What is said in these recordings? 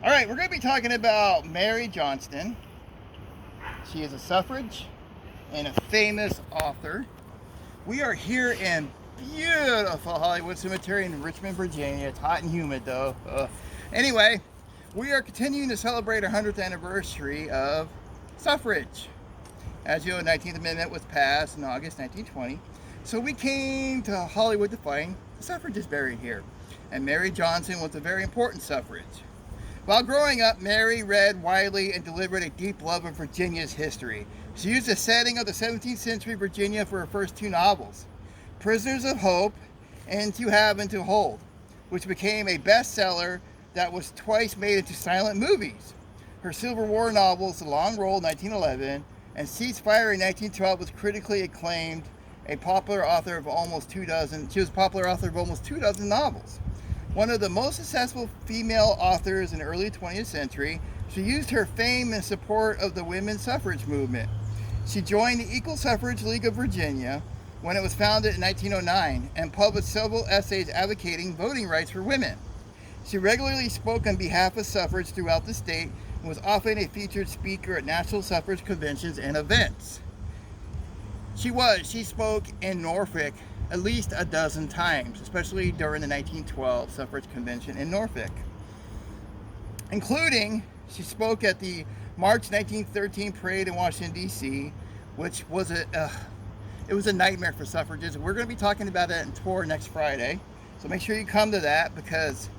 All right, we're going to be talking about Mary Johnston. She is a suffrage and a famous author. We are here in beautiful Hollywood Cemetery in Richmond, Virginia. It's hot and humid though. Anyway, we are continuing to celebrate our 100th anniversary of suffrage. As you know, the 19th Amendment was passed in August 1920. So we came to Hollywood to find the suffragists buried here. And Mary Johnston was a very important suffrage. While growing up, Mary read widely and delivered a deep love of Virginia's history. She used the setting of the 17th century Virginia for her first two novels, Prisoners of Hope and To Have and to Hold, which became a bestseller that was twice made into silent movies. Her Civil War novels, The Long Roll, 1911, and Ceasefire in 1912 was critically acclaimed, she was a popular author of almost 2 dozen novels. One of the most successful female authors in the early 20th century, she used her fame in support of the women's suffrage movement. She joined the Equal Suffrage League of Virginia when it was founded in 1909 and published several essays advocating voting rights for women. She regularly spoke on behalf of suffrage throughout the state and was often a featured speaker at national suffrage conventions and events. She spoke in Norfolk at least a dozen times, especially during the 1912 suffrage convention in Norfolk. Including, she spoke at the March 1913 parade in Washington, D.C., which was it was a nightmare for suffragists. We're going to be talking about it in tour next Friday. So make sure you come to that because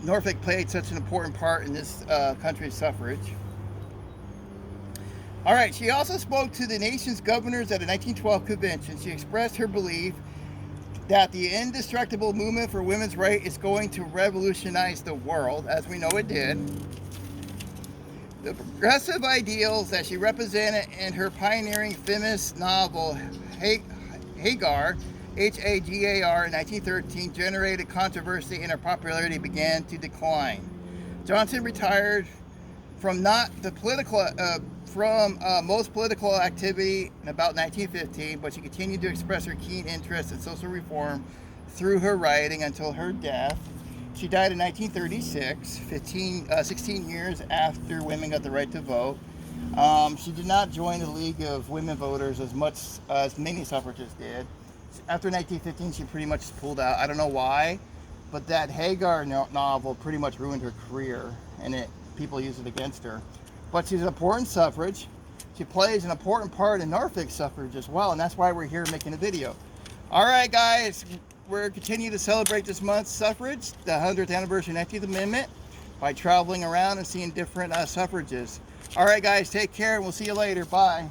Norfolk played such an important part in this country's suffrage. All right, she also spoke to the nation's governors at the 1912 convention. She expressed her belief that the indestructible movement for women's rights is going to revolutionize the world, as we know it did. The progressive ideals that she represented in her pioneering feminist novel, Hagar, H-A-G-A-R, in 1913, generated controversy and her popularity began to decline. Johnston retired from most political activity in about 1915, but she continued to express her keen interest in social reform through her writing until her death. She died in 1936, 16 years after women got the right to vote. She did not join the League of Women Voters as much as many suffragists did. After 1915, she pretty much pulled out. I don't know why, but that Hagar novel pretty much ruined her career, and people used it against her. But she's an important suffrage. She plays an important part in Norfolk suffrage as well, and that's why we're here making a video. All right, guys, we're continuing to celebrate this month's suffrage, the 100th anniversary of the 19th Amendment, by traveling around and seeing different suffrages. All right, guys, take care, and we'll see you later. Bye.